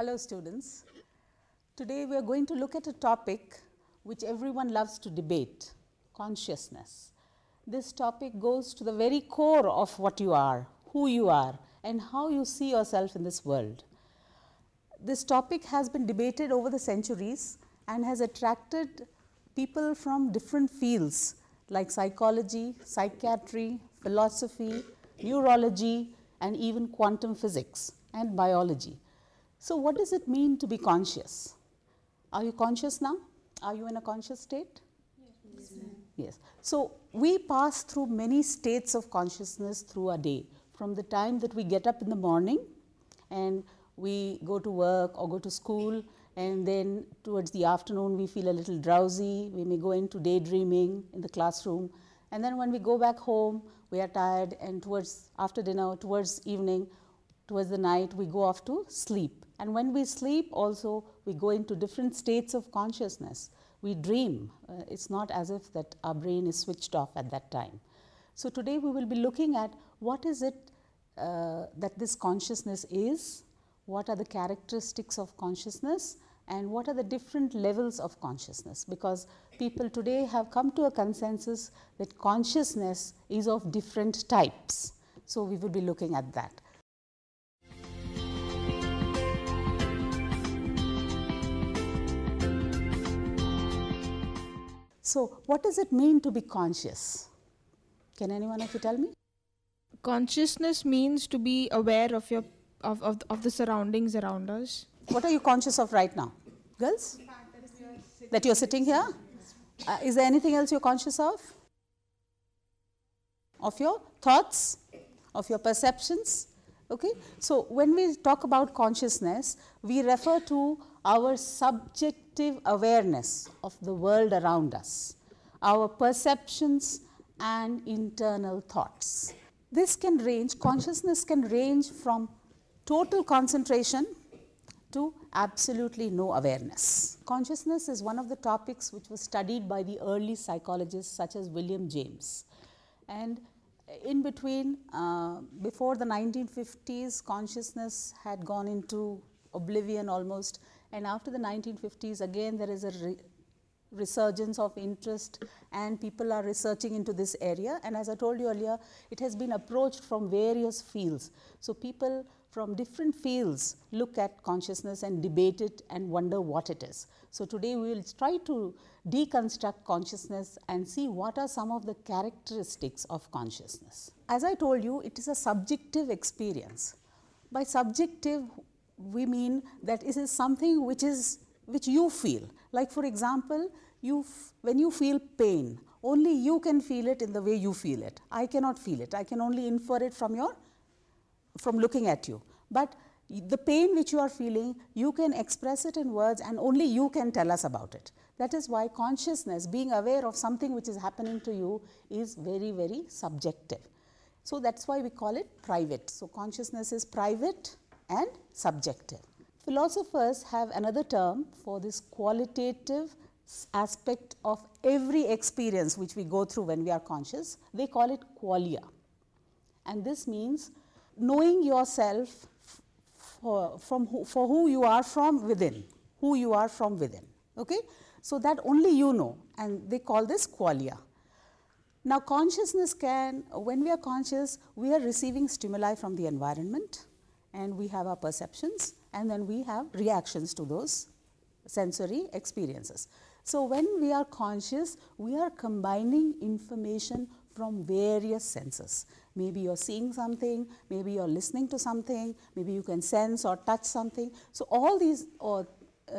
Hello students. Today we are going to look at a topic which everyone loves to debate, consciousness. This topic goes to the very core of what you are, who you are, and how you see yourself in this world. This topic has been debated over the centuries and has attracted people from different fields like psychology, psychiatry, philosophy, neurology, and even quantum physics and biology. So what does it mean to be conscious? Are you conscious now? Are you in a conscious state? Yes. Yes. So we pass through many states of consciousness through a day, from the time that we get up in the morning and we go to work or go to school, and then towards the afternoon we feel a little drowsy, we may go into daydreaming in the classroom, and then when we go back home we are tired, and towards after dinner, towards evening, towards the night, we go off to sleep. And when we sleep also, we go into different states of consciousness. We dream. It's not as if that our brain is switched off at that time. So today we will be looking at what is it that this consciousness is, what are the characteristics of consciousness, and what are the different levels of consciousness, because people today have come to a consensus that consciousness is of different types. So we will be looking at that. So what does it mean to be conscious? Can anyone of you tell me? Consciousness means to be aware of your of the surroundings around us. What are you conscious of right now, girls? That you're sitting here? Is there anything else you're conscious of? Of your thoughts, of your perceptions? Okay. So when we talk about consciousness, we refer to our subjective awareness of the world around us, our perceptions and internal thoughts. This can range, consciousness can range from total concentration to absolutely no awareness. Consciousness is one of the topics which was studied by the early psychologists such as William James. And in between, before the 1950s, consciousness had gone into oblivion almost, and after the 1950s again there is a resurgence of interest and people are researching into this area, and as I told you earlier, it has been approached from various fields. So people from different fields look at consciousness and debate it and wonder what it is. So today we will try to deconstruct consciousness and see what are some of the characteristics of consciousness. As I told you, it is a subjective experience. By subjective, we mean that it is something which you feel. Like for example, when you feel pain, only you can feel it in the way you feel it. I cannot feel it. I can only infer it from looking at you. But the pain which you are feeling, you can express it in words and only you can tell us about it. That is why consciousness, being aware of something which is happening to you, is very, very subjective. So that's why we call it private. So consciousness is private and subjective. Philosophers have another term for this qualitative aspect of every experience which we go through when we are conscious. They call it qualia. And this means knowing yourself for who you are from within, okay? So that only you know, and they call this qualia. Now consciousness when we are conscious, we are receiving stimuli from the environment, and we have our perceptions, and then we have reactions to those sensory experiences. So when we are conscious, we are combining information from various senses. Maybe you're seeing something, maybe you're listening to something, maybe you can sense or touch something. So all these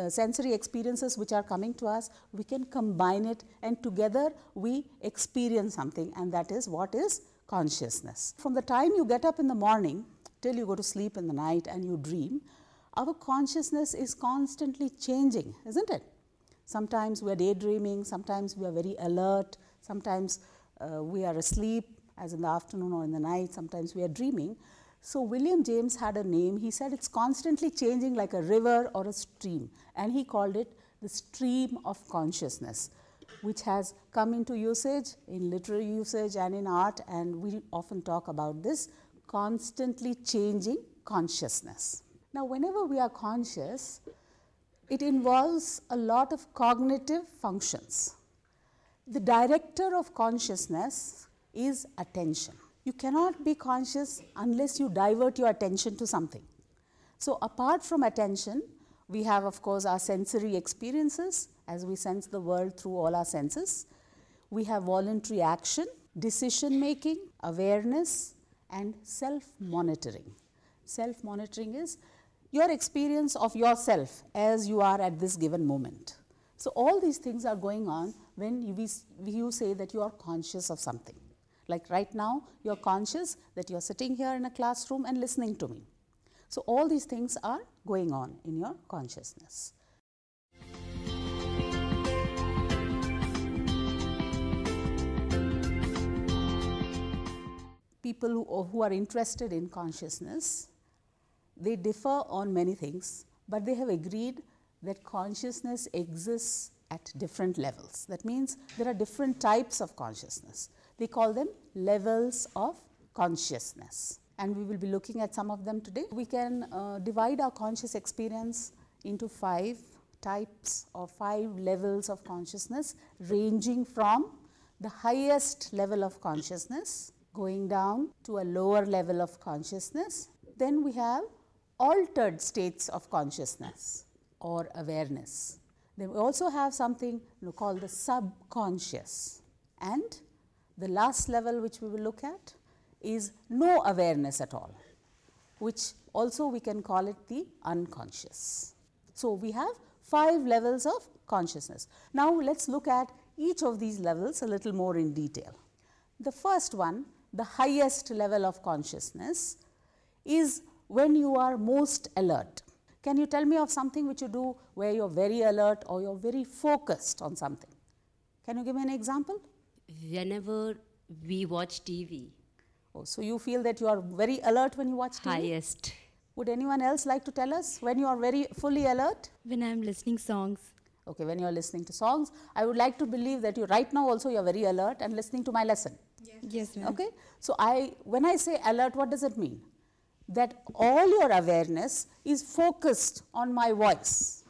sensory experiences which are coming to us, we can combine it, and together we experience something, and that is what is consciousness. From the time you get up in the morning till you go to sleep in the night and you dream, our consciousness is constantly changing, isn't it? Sometimes we are daydreaming, sometimes we are very alert, sometimes we are asleep, as in the afternoon or in the night, sometimes we are dreaming. So William James had a name. He said it's constantly changing like a river or a stream, and he called it the stream of consciousness, which has come into usage in literary usage and in art, and we often talk about this constantly changing consciousness. Now, whenever we are conscious, it involves a lot of cognitive functions. The director of consciousness is attention. You cannot be conscious unless you divert your attention to something. So, apart from attention, we have of course our sensory experiences as we sense the world through all our senses. We have voluntary action, decision making, awareness and self-monitoring. Self-monitoring is your experience of yourself as you are at this given moment. So, all these things are going on when you say that you are conscious of something. Like right now, you are conscious that you are sitting here in a classroom and listening to me. So, all these things are going on in your consciousness. People who are interested in consciousness, they differ on many things, but they have agreed that consciousness exists at different levels. That means there are different types of consciousness. They call them levels of consciousness, and we will be looking at some of them today. We can divide our conscious experience into 5 types or 5 levels of consciousness, ranging from the highest level of consciousness going down to a lower level of consciousness. Then we have altered states of consciousness or awareness. Then we also have something called the subconscious, and the last level which we will look at is no awareness at all, which also we can call it the unconscious. So, we have 5 levels of consciousness. Now, let us look at each of these levels a little more in detail. The first one, the highest level of consciousness, is when you are most alert. Can you tell me of something which you do where you are very alert or you are very focused on something? Can you give me an example? Whenever we watch TV. Oh, so you feel that you are very alert when you watch TV? Highest. Would anyone else like to tell us when you are very fully alert? When I am listening songs. Okay, when you are listening to songs. I would like to believe that you right now also you are very alert and listening to my lesson. Yes, ma'am. Okay, so when I say alert, what does it mean? That all your awareness is focused on my voice,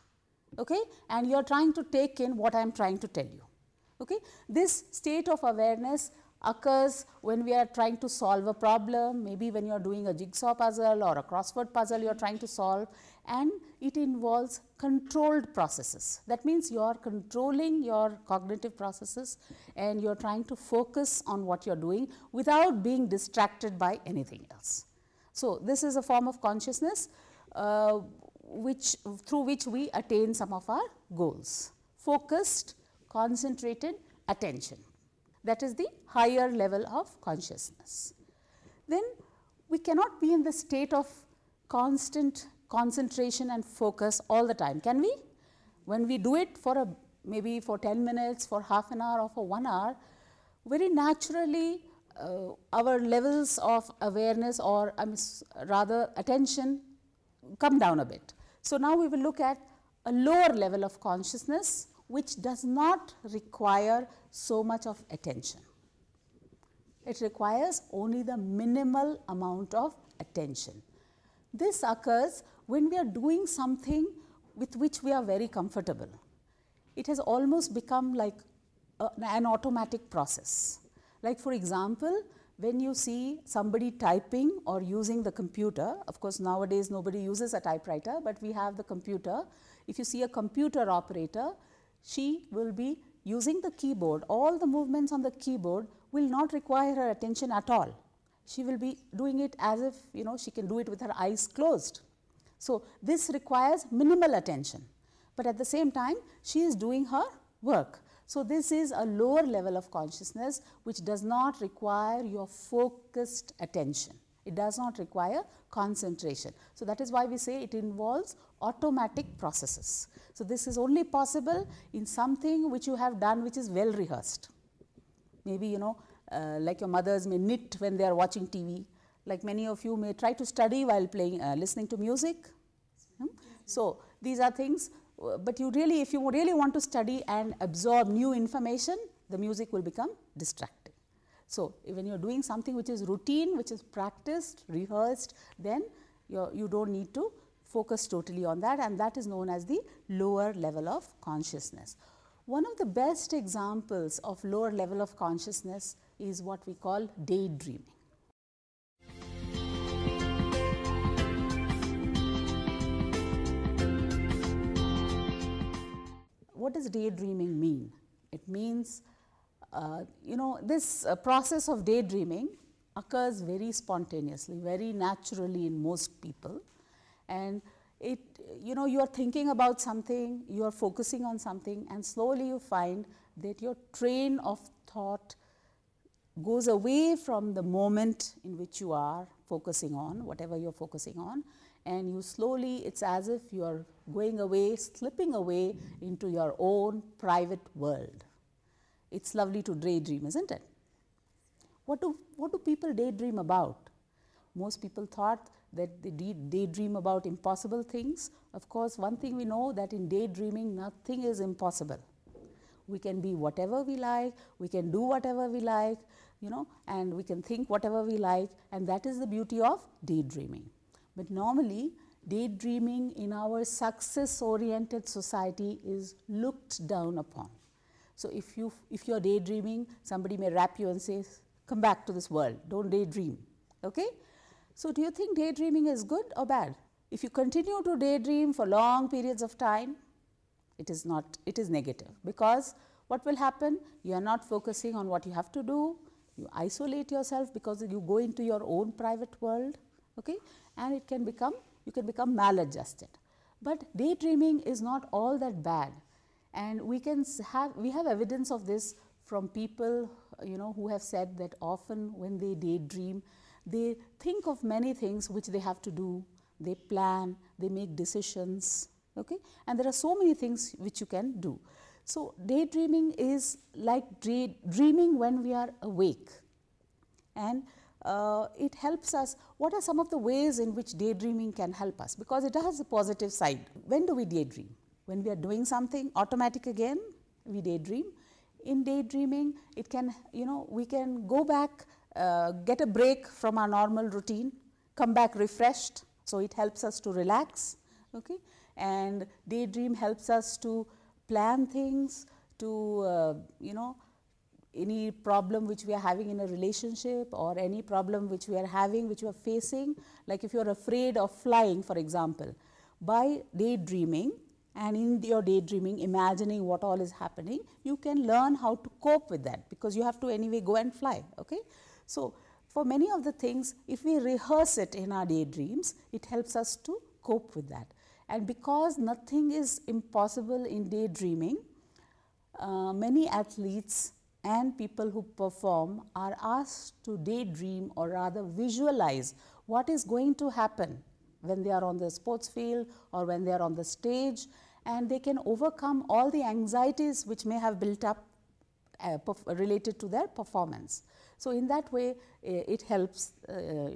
okay, and you are trying to take in what I am trying to tell you. Okay, this state of awareness occurs when we are trying to solve a problem, maybe when you are doing a jigsaw puzzle or a crossword puzzle you are trying to solve, and it involves controlled processes. That means you are controlling your cognitive processes and you are trying to focus on what you are doing without being distracted by anything else. So, this is a form of consciousness through which we attain some of our goals. Focused, concentrated attention. That is the higher level of consciousness. Then we cannot be in the state of constant concentration and focus all the time, can we? When we do it for maybe for 10 minutes, for half an hour or for 1 hour, very naturally our levels of awareness or rather attention come down a bit. So, now we will look at a lower level of consciousness which does not require so much of attention. It requires only the minimal amount of attention. This occurs when we are doing something with which we are very comfortable. It has almost become like an automatic process. Like for example, when you see somebody typing or using the computer, of course nowadays nobody uses a typewriter, but we have the computer. If you see a computer operator, she will be using the keyboard. All the movements on the keyboard will not require her attention at all. She will be doing it as if she can do it with her eyes closed. So, this requires minimal attention, but at the same time she is doing her work. So, this is a lower level of consciousness which does not require your focused attention. It does not require concentration. So, that is why we say it involves automatic processes. So, this is only possible in something which you have done which is well rehearsed. Maybe like your mothers may knit when they are watching TV, like many of you may try to study while listening to music. So, these are things, but if you really want to study and absorb new information, the music will become distracting. So, when you are doing something which is routine, which is practiced, rehearsed, then you do not need to focus totally on that, and that is known as the lower level of consciousness. One of the best examples of lower level of consciousness is what we call daydreaming. What does daydreaming mean? It means, this process of daydreaming occurs very spontaneously, very naturally in most people, and it, you are thinking about something, you are focusing on something, and slowly you find that your train of thought goes away from the moment in which you are focusing on whatever you are focusing on, and you slowly, it's as if you are going away, slipping away into your own private world. It's lovely to daydream, isn't it? What do people daydream about? Most people thought that they daydream about impossible things. Of course, one thing we know, that in daydreaming nothing is impossible. We can be whatever we like, we can do whatever we like, and we can think whatever we like, and that is the beauty of daydreaming. But normally, daydreaming in our success-oriented society is looked down upon. So if you are daydreaming, somebody may rap you and say, come back to this world, don't daydream. Okay? So do you think daydreaming is good or bad? If you continue to daydream for long periods of time, it is negative, because what will happen? You are not focusing on what you have to do, you isolate yourself because you go into your own private world, okay? And you can become maladjusted. But daydreaming is not all that bad, and we have evidence of this from people who have said that often when they daydream, they think of many things which they have to do, they plan, they make decisions, okay? And there are so many things which you can do. So daydreaming is like dreaming when we are awake, and it helps us. What are some of the ways in which daydreaming can help us? Because it has a positive side. When do we daydream? When we are doing something automatic again, we daydream. In daydreaming, it can, we can go back, get a break from our normal routine, come back refreshed, so it helps us to relax, okay? And daydream helps us to plan things, to, any problem which we are having in a relationship, or any problem which we are having, which we are facing, like if you are afraid of flying, for example, by daydreaming, and in your daydreaming, imagining what all is happening, you can learn how to cope with that, because you have to anyway go and fly, okay? So for many of the things, if we rehearse it in our daydreams, it helps us to cope with that. And because nothing is impossible in daydreaming, many athletes and people who perform are asked to daydream, or rather visualize what is going to happen when they are on the sports field or when they are on the stage, and they can overcome all the anxieties which may have built up related to their performance. So in that way, it helps,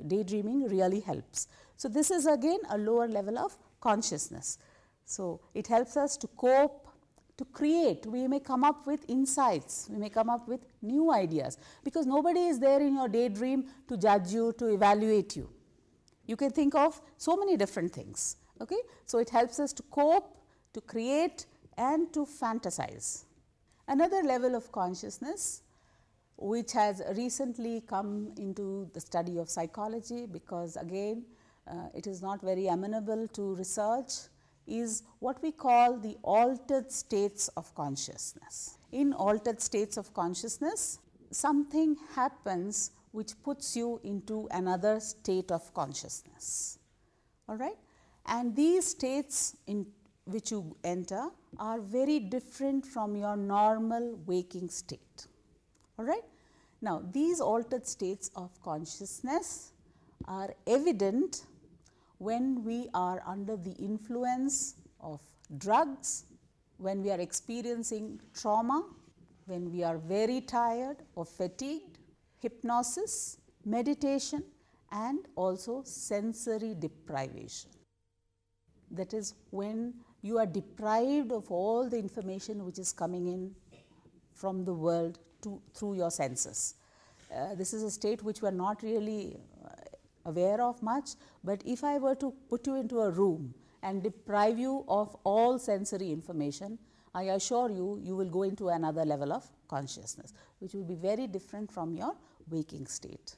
daydreaming really helps. So this is again a lower level of consciousness. So it helps us to cope, to create. We may come up with insights, we may come up with new ideas, because nobody is there in your daydream to judge you, to evaluate you. You can think of so many different things, okay? So it helps us to cope, to create, and to fantasize. Another level of consciousness, which has recently come into the study of psychology, because again, it is not very amenable to research, is what we call the altered states of consciousness. In altered states of consciousness, something happens which puts you into another state of consciousness, all right? And these states in which you enter are very different from your normal waking state, all right? Now, these altered states of consciousness are evident when we are under the influence of drugs, when we are experiencing trauma, when we are very tired or fatigued, hypnosis, meditation, and also sensory deprivation. That is when you are deprived of all the information which is coming in from the world through your senses. This is a state which we are not really aware of much, but if I were to put you into a room and deprive you of all sensory information, I assure you, you will go into another level of consciousness, which will be very different from your waking state.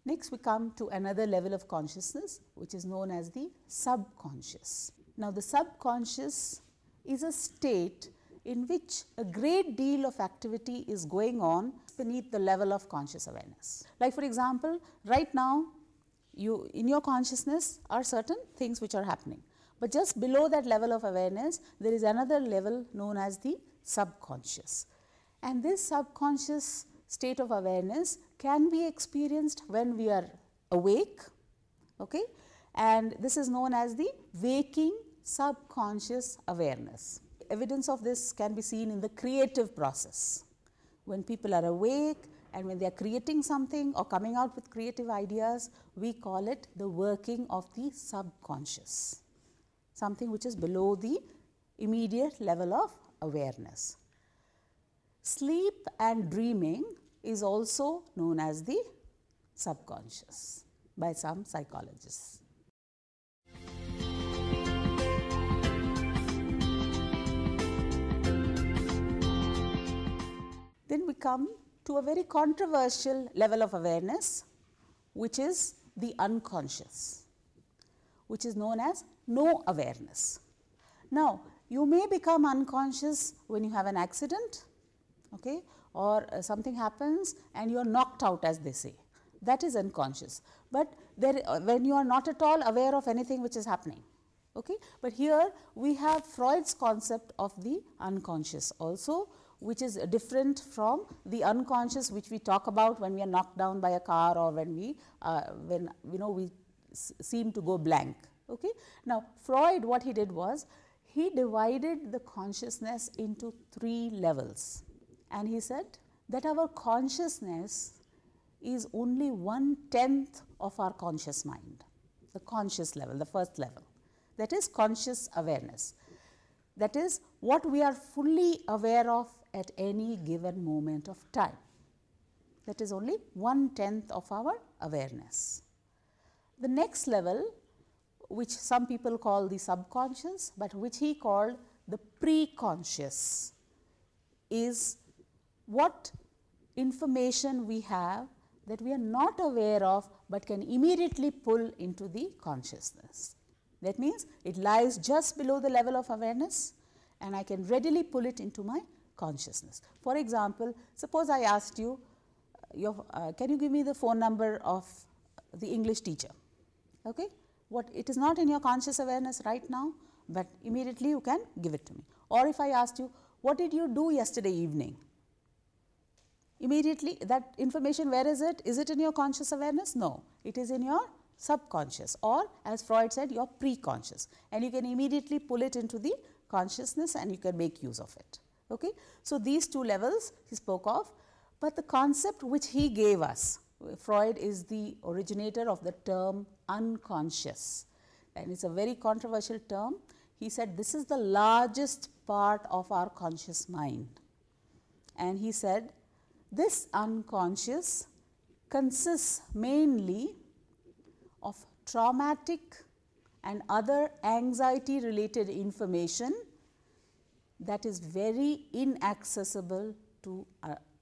Next, we come to another level of consciousness, which is known as the subconscious. Now, the subconscious is a state in which a great deal of activity is going on beneath the level of conscious awareness. Like for example, right now, in your consciousness are certain things which are happening, but just below that level of awareness, there is another level known as the subconscious. And this subconscious state of awareness can be experienced when we are awake, okay? And this is known as the waking subconscious awareness. Evidence of this can be seen in the creative process. When people are awake and when they are creating something or coming out with creative ideas, we call it the working of the subconscious, something which is below the immediate level of awareness. Sleep and dreaming is also known as the subconscious by some psychologists. Then we come to a very controversial level of awareness, which is the unconscious, which is known as no awareness. Now, you may become unconscious when you have an accident, okay, or something happens and you are knocked out, as they say. That is unconscious. But when you are not at all aware of anything which is happening. Okay. But here we have Freud's concept of the unconscious also, which is different from the unconscious which we talk about when we are knocked down by a car or when we seem to go blank. Okay. Now, Freud, what he did was, he divided the consciousness into 3 levels, and he said that our consciousness is only 1/10 of our conscious mind, the conscious level, the first level, that is conscious awareness. That is what we are fully aware of at any given moment of time. That is only 1/10 of our awareness. The next level, which some people call the subconscious, but which he called the preconscious, is what information we have that we are not aware of, but can immediately pull into the consciousness. That means it lies just below the level of awareness, and I can readily pull it into my consciousness. For example, suppose I asked you, can you give me the phone number of the English teacher? Okay? It is not in your conscious awareness right now, but immediately you can give it to me. Or if I asked you, what did you do yesterday evening? Immediately that information, where is it? Is it in your conscious awareness? No, it is in your subconscious, or as Freud said, your preconscious, and you can immediately pull it into the consciousness and you can make use of it. Okay? So, these 2 levels he spoke of, but the concept which he gave us, Freud is the originator of the term unconscious, and it's a very controversial term. He said this is the largest part of our conscious mind, and he said this unconscious consists mainly of traumatic and other anxiety related information that is very inaccessible to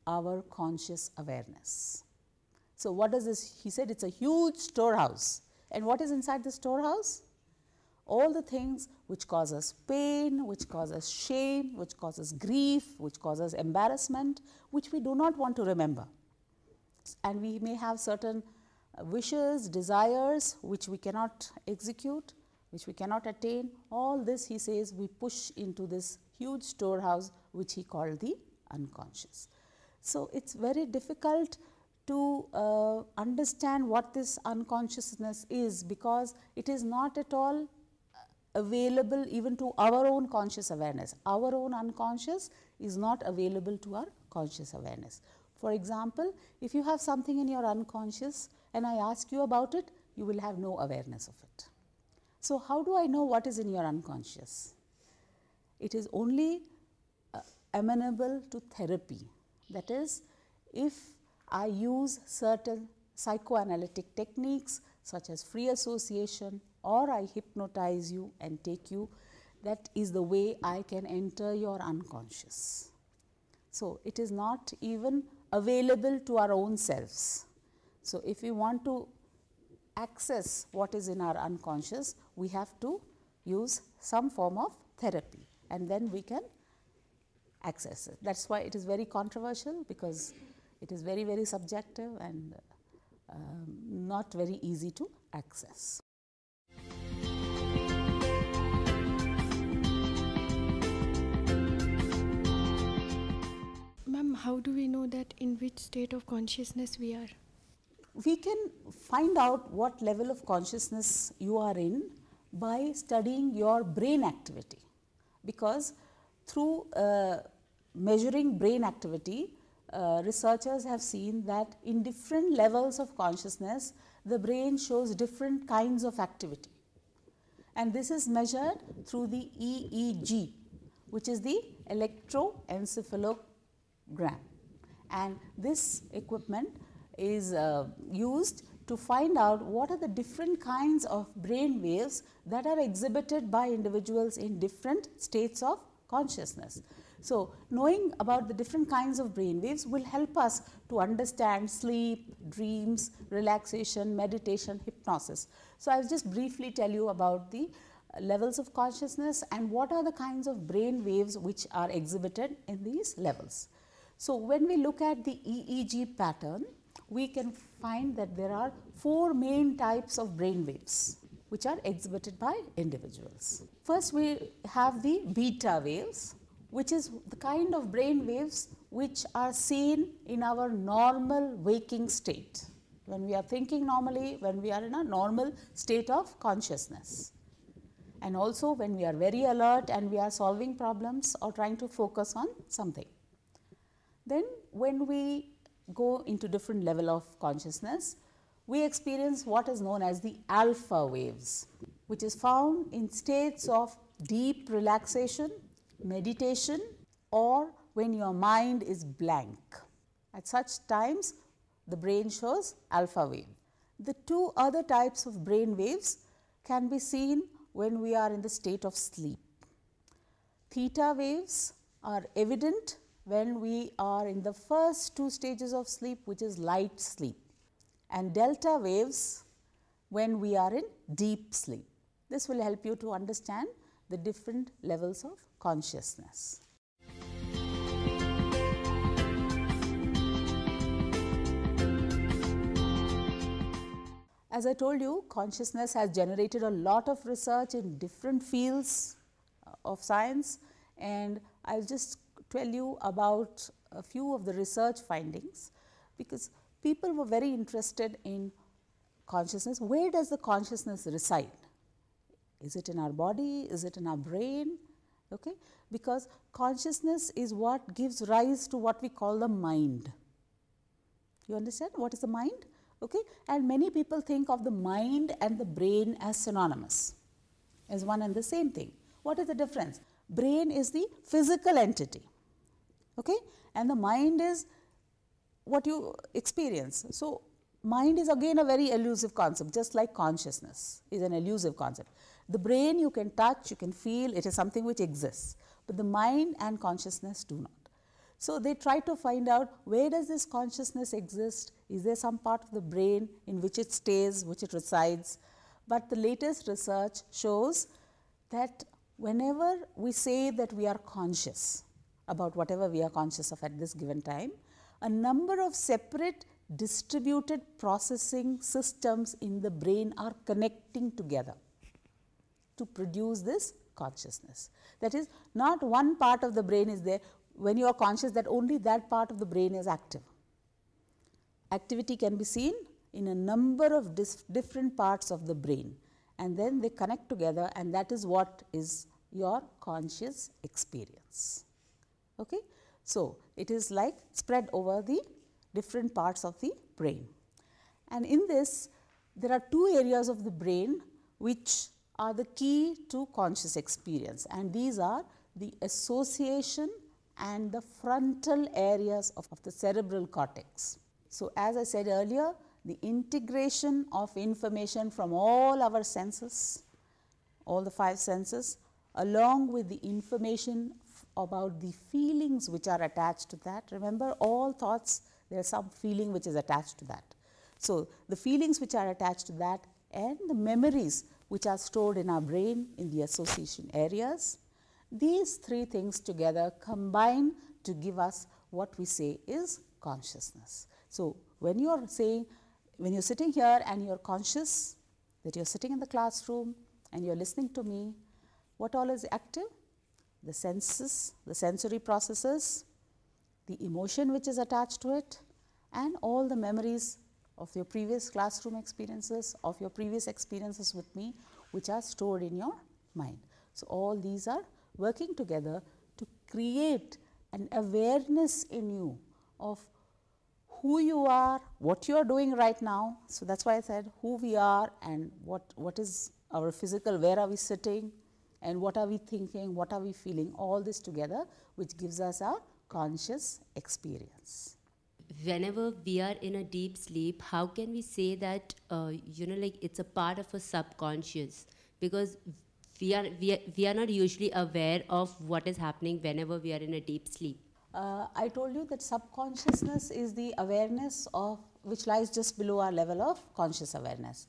our conscious awareness. So, what does this? He said it's a huge storehouse, and what is inside the storehouse? All the things which cause us pain, which cause us shame, which causes grief, which causes embarrassment, which we do not want to remember. And we may have certain wishes, desires which we cannot execute, which we cannot attain. All this, he says, we push into this huge storehouse which he called the unconscious. So, it's very difficult to understand what this unconsciousness is, because it is not at all available even to our own conscious awareness. Our own unconscious is not available to our conscious awareness. For example, if you have something in your unconscious and I ask you about it, you will have no awareness of it. So, how do I know what is in your unconscious? It is only amenable to therapy. That is, if I use certain psychoanalytic techniques such as free association, or I hypnotize you and take you, that is the way I can enter your unconscious. So, it is not even available to our own selves. So, if we want to access what is in our unconscious, we have to use some form of therapy, and then we can access it. That is why it is very controversial, because it is very, very subjective and not very easy to access. Ma'am, how do we know that in which state of consciousness we are? We can find out what level of consciousness you are in by studying your brain activity, because through measuring brain activity, researchers have seen that in different levels of consciousness, the brain shows different kinds of activity, and this is measured through the EEG, which is the electroencephalogram, and this equipment is used to find out what are the different kinds of brain waves that are exhibited by individuals in different states of consciousness. So, knowing about the different kinds of brain waves will help us to understand sleep, dreams, relaxation, meditation, hypnosis. So, I will just briefly tell you about the levels of consciousness and what are the kinds of brain waves which are exhibited in these levels. So, when we look at the EEG pattern, we can find that there are 4 main types of brain waves which are exhibited by individuals. First, we have the beta waves, which is the kind of brain waves which are seen in our normal waking state, when we are thinking normally, when we are in a normal state of consciousness, and also when we are very alert and we are solving problems or trying to focus on something. Then when we go into different level of consciousness, we experience what is known as the alpha waves, which is found in states of deep relaxation, meditation, or when your mind is blank. At such times, the brain shows alpha wave. The 2 other types of brain waves can be seen when we are in the state of sleep. Theta waves are evident when we are in the first 2 stages of sleep, which is light sleep, and delta waves when we are in deep sleep. This will help you to understand the different levels of consciousness. As I told you, consciousness has generated a lot of research in different fields of science, and I will just tell you about a few of the research findings, because people were very interested in consciousness. Where does the consciousness reside? Is it in our body? Is it in our brain? Okay? Because consciousness is what gives rise to what we call the mind. You understand what is the mind? Okay? And many people think of the mind and the brain as synonymous, as one and the same thing. What is the difference? Brain is the physical entity, okay? And the mind is what you experience. So, mind is again a very elusive concept, just like consciousness is an elusive concept. The brain you can touch, you can feel, it is something which exists, but the mind and consciousness do not. So, they try to find out where does this consciousness exist, is there some part of the brain in which it stays, which it resides. But the latest research shows that whenever we say that we are conscious about whatever we are conscious of at this given time, a number of separate distributed processing systems in the brain are connecting together to produce this consciousness. That is, not one part of the brain is there. When you are conscious, that only that part of the brain is active. Activity can be seen in a number of different parts of the brain, and then they connect together, and that is what is your conscious experience. Okay? So, it is like spread over the different parts of the brain. And in this, there are 2 areas of the brain which are the key to conscious experience, and these are the association and the frontal areas of the cerebral cortex. So, as I said earlier, the integration of information from all our senses, all the 5 senses, along with the information about the feelings which are attached to that. Remember, all thoughts, there is some feeling which is attached to that. So, the feelings which are attached to that and the memories which are stored in our brain in the association areas, these 3 things together combine to give us what we say is consciousness. So, when you are saying, when you are sitting here and you are conscious that you are sitting in the classroom and you are listening to me, what all is active? The senses, the sensory processes, the emotion which is attached to it, and all the memories of your previous classroom experiences, of your previous experiences with me, which are stored in your mind. So, all these are working together to create an awareness in you of who you are, what you are doing right now. So, that is why I said who we are and what is our physical, where are we sitting and what are we thinking, what are we feeling, all this together which gives us our conscious experience. Whenever we are in a deep sleep, how can we say that, like it's a part of a subconscious? Because we are not usually aware of what is happening whenever we are in a deep sleep. I told you that subconsciousness is the awareness of which lies just below our level of conscious awareness.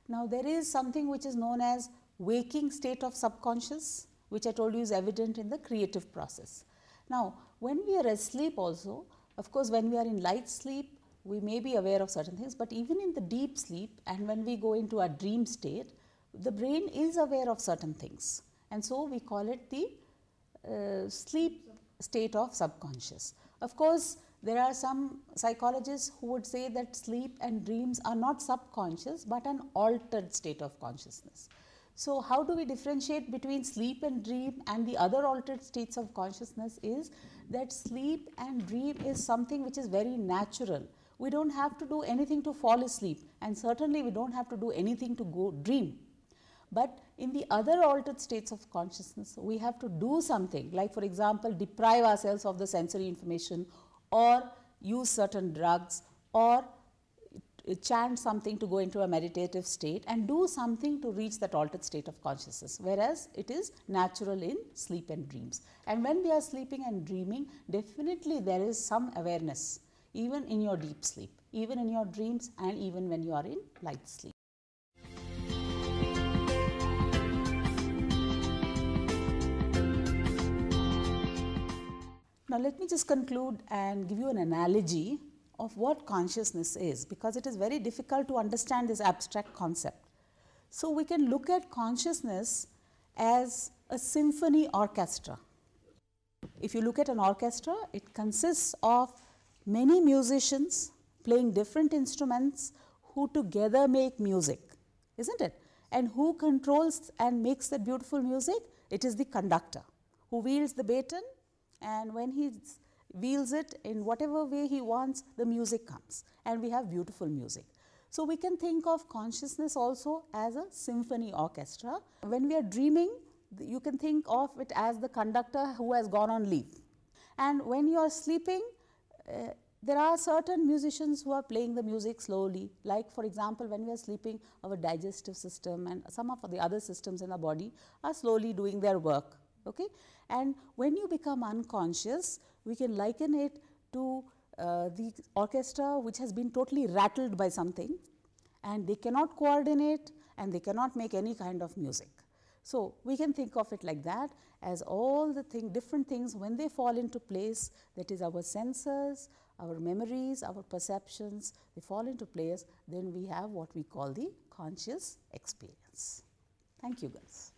Now, there is something which is known as waking state of subconscious, which I told you is evident in the creative process. Now, when we are asleep also, of course, when we are in light sleep, we may be aware of certain things, but even in the deep sleep and when we go into a dream state, the brain is aware of certain things, and so we call it the sleep state of subconscious. Of course, there are some psychologists who would say that sleep and dreams are not subconscious, but an altered state of consciousness. So, how do we differentiate between sleep and dream and the other altered states of consciousness is that sleep and dream is something which is very natural. We do not have to do anything to fall asleep, and certainly we do not have to do anything to go dream. But in the other altered states of consciousness, we have to do something, like for example, deprive ourselves of the sensory information or use certain drugs or chant something to go into a meditative state and do something to reach that altered state of consciousness, whereas it is natural in sleep and dreams. And when we are sleeping and dreaming, definitely there is some awareness even in your deep sleep, even in your dreams and even when you are in light sleep. Now, let me just conclude and give you an analogy of what consciousness is, because it is very difficult to understand this abstract concept. So, we can look at consciousness as a symphony orchestra. If you look at an orchestra, it consists of many musicians playing different instruments who together make music, isn't it? And who controls and makes that beautiful music? It is the conductor who wields the baton, and when he wheels it in whatever way he wants, the music comes and we have beautiful music. So, we can think of consciousness also as a symphony orchestra. When we are dreaming, you can think of it as the conductor who has gone on leave. And when you are sleeping, there are certain musicians who are playing the music slowly, like for example, when we are sleeping, our digestive system and some of the other systems in the body are slowly doing their work. Okay? And when you become unconscious, we can liken it to the orchestra which has been totally rattled by something, and they cannot coordinate and they cannot make any kind of music. So, we can think of it like that, as all the different things, when they fall into place, that is our senses, our memories, our perceptions, they fall into place, then we have what we call the conscious experience. Thank you, guys.